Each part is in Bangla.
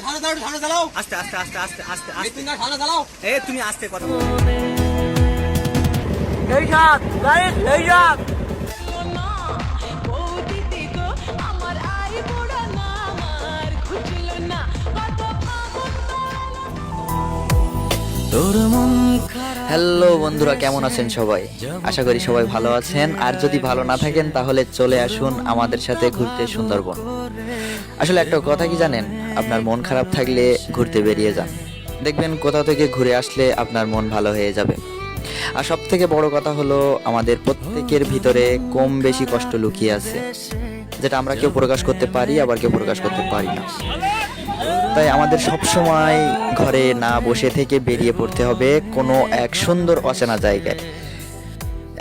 আস্তে আস্তে আস্তে আস্তে আস্তে আস্তে এ তুমি আস্তে কথা বলো। এই যাক গাইস, এই যাক। হ্যালো বন্ধুরা, কেমন আছেন সবাই? আশা করি সবাই ভালো আছেন। আর যদি ভালো না থাকেন তাহলে চলে আসুন আমাদের সাথে ঘুরতে সুন্দরবন। আসলে একটা কথা কি জানেন, আপনার মন খারাপ থাকলে ঘুরতে বেরিয়ে যান, দেখবেন কোথাও থেকে ঘুরে আসলে আপনার মন ভালো হয়ে যাবে। আর সব থেকে বড় কথা হলো, আমাদের প্রত্যেকের ভিতরে কম বেশি কষ্ট লুকিয়ে আছে, যেটা আমরা কেউ প্রকাশ করতে পারি, আবার কেউ প্রকাশ করতে পারি না। তাই আমাদের সব সময় ঘরে না বসে থেকে বেরিয়ে পড়তে হবে কোনো এক সুন্দর অচেনা জায়গায়।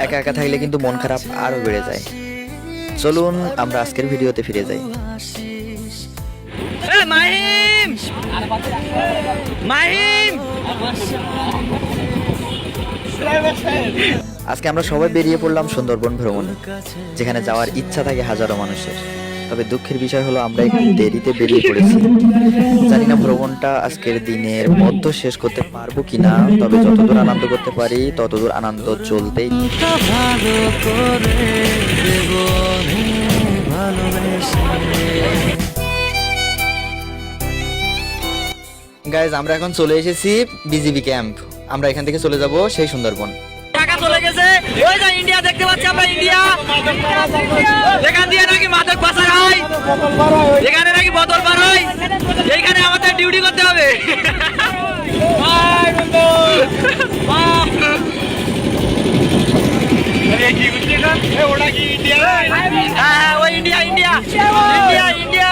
একা একা থাকলে কিন্তু মন খারাপ আরো বেড়ে যায়। চলুন আমরা আজকের ভিডিওতে ফিরে যাই। মাহিম মাহিম আজকে আমরা সবাই বেরিয়ে পড়লাম সুন্দরবন ভ্রমণে, যেখানে যাওয়ার ইচ্ছা থাকে হাজারো মানুষের। তবে দুঃখের বিষয় হলো আমরা একটু দেরিতে বেরিয়ে পড়েছি। জানি না ভ্রমণটা আজকের দিনের মধ্যে শেষ করতে পারবো কিনা, তবে যতদূর আনন্দ করতে পারি ততদূর আনন্দ চলতেই। গাইজ, আমরা এখন চলে এসেছি বিজিবি ক্যাম্প। আমরা এখান থেকে চলে যাব সেই সুন্দরবন। টাকা চলে গেছে, ওই যে ইন্ডিয়া দেখতে পাচ্ছি আমরা, ইন্ডিয়া। এখান দিয়ে নাকি মাদক পাচার হয়, এখানে নাকি বোতল বার হয়, এইখানে আমাদের ডিউটি করতে হবে। হ্যাঁ, ওই ইন্ডিয়া ইন্ডিয়া ইন্ডিয়া ইন্ডিয়া।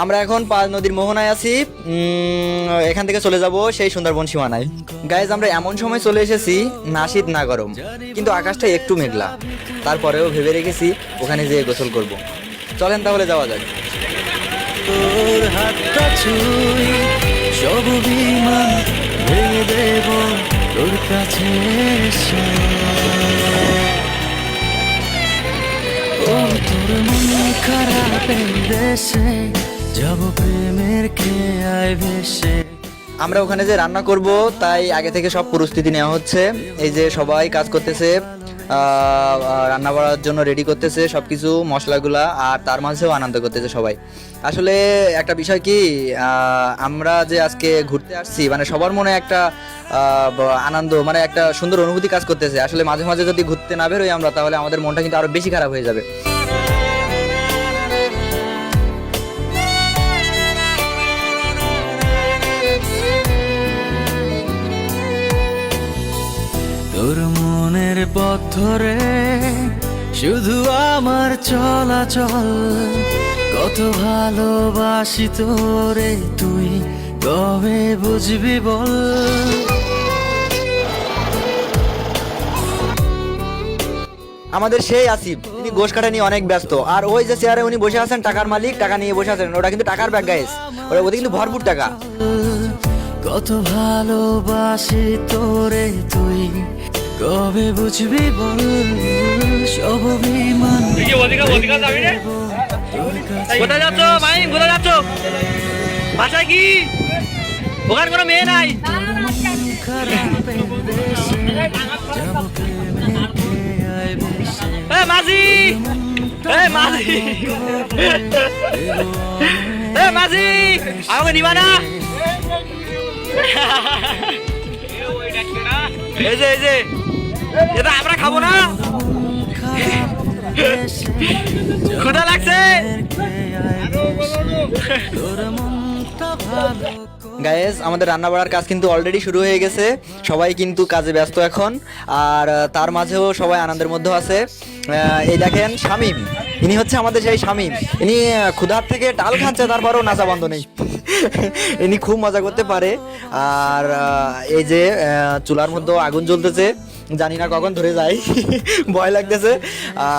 আমরা এখন পাঁচ নদীর মোহনায় আছি। এখান থেকে চলে যাব সেই সুন্দরবন সীমানায়। গাইজ, আমরা এমন সময় চলে এসেছি, না শীত না গরম, কিন্তু আকাশটা একটু মেঘলা। তারপরেও ভেবে রেখেছি ওখানে যেয়ে গোসল করব। চলেন তাহলে যাওয়া যাক। তোর হাতটা ছুঁই, সব বিমান ভেঙে দেব তোর কাছে এসে। ও তোর মন খারাপের দেশে যাব প্রেমের খেয়ায় ভেসে। আমরা ওখানে যে রান্না করব, তাই আগে থেকে সব প্রস্তুতি নেওয়া হচ্ছে। এই যে সবাই কাজ করতেছে, রান্না করার জন্য রেডি করতেছে সবকিছু মশলাগুলা, আর তার মাঝেও আনন্দ করতেছে সবাই। আসলে একটা বিষয় কি, আমরা যে আজকে ঘুরতে আসছি, মানে সবার মনে একটা আনন্দ, মানে একটা সুন্দর অনুভূতি কাজ করতেছে। আসলে মাঝে মাঝে যদি ঘুরতে না বেরোই আমরা, তাহলে আমাদের মনটা কিন্তু আরো বেশি খারাপ হয়ে যাবে। তোর মনের পথ ধরে শুধু আমার চলাচল, কত ভালোবাসি তোরে তুই কবে বুঝবি বল। আমাদের সেই আসিফ, তিনি গোশ কাটা নিয়ে অনেক ব্যস্ত। আর ওই যে চেয়ারে উনি বসে আছেন, টাকার মালিক, টাকা নিয়ে বসে আছেন। ওটা কিন্তু টাকার ব্যাগ গাইস, ওটা কিন্তু ভরপুর টাকা। কত ভালোবাসি তোরে তুই কবে বুঝবি বল। সব বিমান কোথায় যাচ্ছ মাহিম, কোথায় যাচ্ছ? বাসায় কি ওখানে কোনো মেয়ে নাই? খারাপের দেশে যাব প্রেমের খেয়ায় ভেসে। মাঝি, মাঝি, মাঝি, আমাকে নিবা না? এই যে এই যে, এটা আমরা খাবো না? ক্ষুধা লাগছে। গাইস, আমাদের রান্না বাড়ার কাজ কিন্তু অলরেডি শুরু হয়ে গেছে। সবাই কিন্তু কাজে ব্যস্ত এখন, আর তার মাঝেও সবাই আনন্দের মধ্যে আছে। এই দেখেন শামীম, ইনি হচ্ছে আমাদের সেই শামীম। ইনি ক্ষুধার থেকে ডাল খাচ্ছে, তারপরও নাচা বন্ধ নেই। ইনি খুব মজা করতে পারে। আর এই যে চুলার মধ্যে আগুন জ্বলতেছে, জানি না কখন ধরে যাই, ভয় লাগতেছে।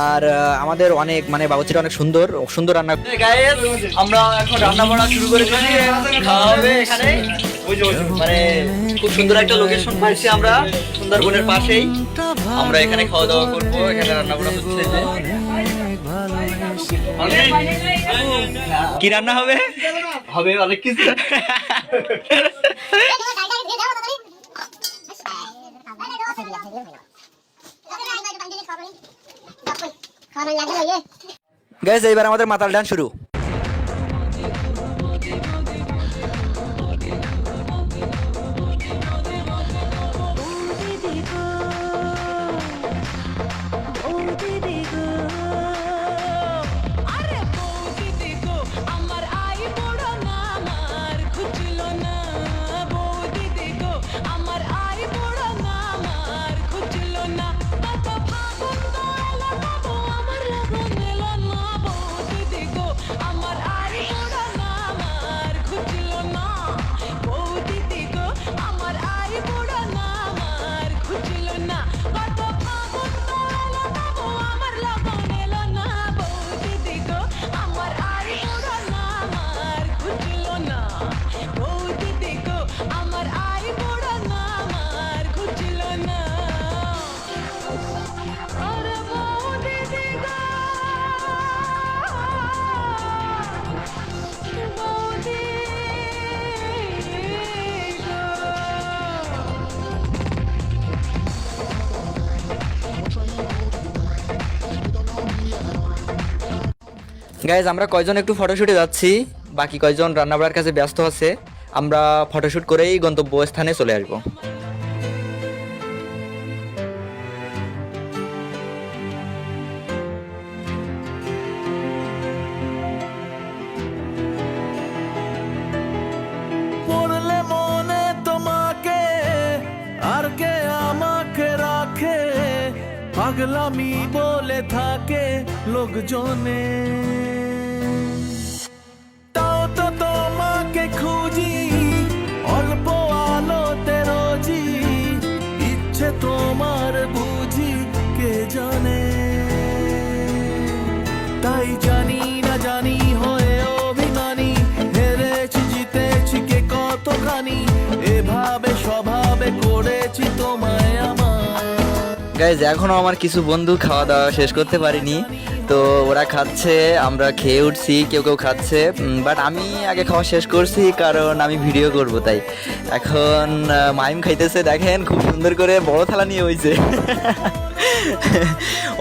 আর আমাদের অনেক মানে বাবুচিটা অনেক সুন্দর সুন্দর রান্না। গাইস আমরা এখন রান্না বান্না শুরু করে দিয়েছি, খাওয়া হবে এখানে। মানে খুব সুন্দর একটা লোকেশন পাইছি আমরা, সুন্দরবনের পাশেই। আমরা এখানে খাওয়া দাওয়া করবো, এখানে রান্না বান্না হচ্ছে। কি রান্না হবে? হবে অনেক কিছু। গাইস এইবার আমাদের মাতাল ডান্স শুরু। গাইজ আমরা কয়জন একটু ফটোশুটে যাচ্ছি, বাকি কয়জন রান্নাবাড়ার কাছে ব্যস্ত আছে। আমরা ফটোশুট করেই গন্তব্যস্থানে চলে আসবো। পড়লে মনে তোমাকে আর কে আমাকে রাখে, পাগলামি বলে থাকে লোকজনে। তাও তো তোমাকে খুঁজি অল্প আলোতে রোজি, ইচ্ছে তোমার বুঝি কে জানে। তাই জানি না জানি হয়ে অভিমানী, হেরেছি জিতেছি কে কতখানি, এভাবে স্বভাবে করেছি তোমায় আমার। গাইজ এখনো আমার কিছু বন্ধু খাওয়া দাওয়া শেষ করতে পারিনি, তো ওরা খাচ্ছে, আমরা খেয়ে উঠছি, কেউ কেউ খাচ্ছে। বাট আমি আগে খাওয়া শেষ করছি কারণ আমি ভিডিও করব তাই। এখন মাইম খাইতেছে, দেখেন খুব সুন্দর করে বড় থালা নিয়ে হয়েছে।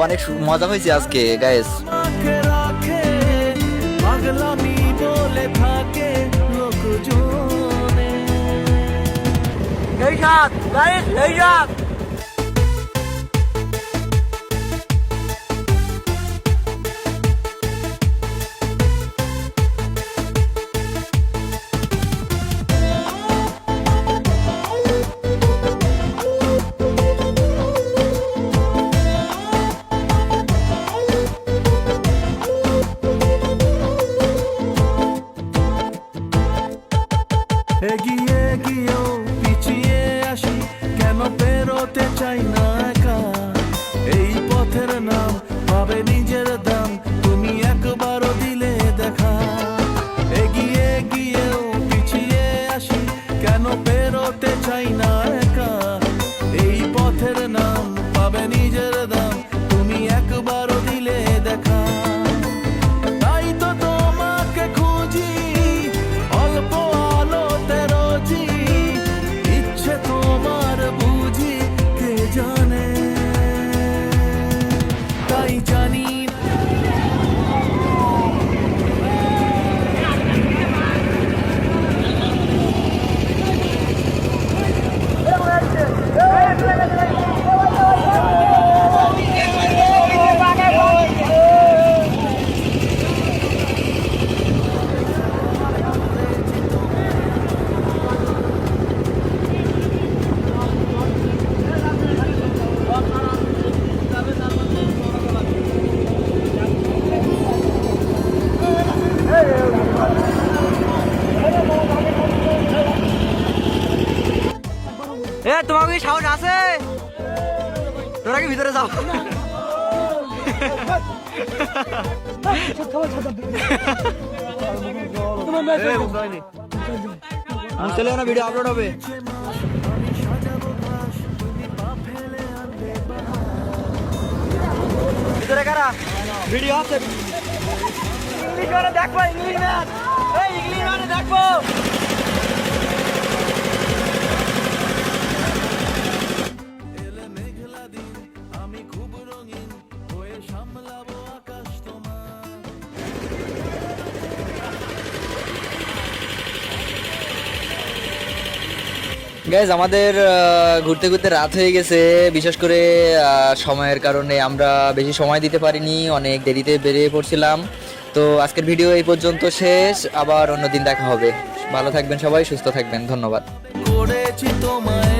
অনেক মজা হয়েছে আজকে গাইজ। আমাকে রাখে পাগলামি বলে থাকে লোকজনে। এই সাত গাইস, এই সাত এগিয়ে গিয়েও পিছিয়ে আসি, কেন পেরোতে চাই না একা। এই পথের নাম পাবে নিজের দাম, তুমি একবারও দিলে দেখা। এগিয়ে গিয়েও পিছিয়ে আসি, কেন পেরোতে চাই না একা। এই পথের নাম পাবে নিজের দাম, তুমি একবারও দিলে দেখা। তাই তো তোমাকে খুঁজি অল্প আলোতে রোজি, ইচ্ছে তোমার বুঝি কে জানে। তাই জানি তোমার কি সাহস আছে? তোরা কি ভিতরে যাও? চলে না, ভিডিও আপলোড হবে। ভিতরে কারা ভিডিও আছে? ইংলিশ মানে দেখবো, ইংলিশ ম্যান, এই ইংলিশ মানে দেখবো। গাইজ আমাদের ঘুরতে ঘুরতে রাত হয়ে গেছে, বিশেষ করে সময়ের কারণে আমরা বেশি সময় দিতে পারিনি, অনেক দেরিতে বেরিয়ে পড়ছিলাম। তো আজকের ভিডিও এই পর্যন্ত শেষ, আবার অন্যদিন দেখা হবে। ভালো থাকবেন সবাই, সুস্থ থাকবেন, ধন্যবাদ। করেছি তোমায়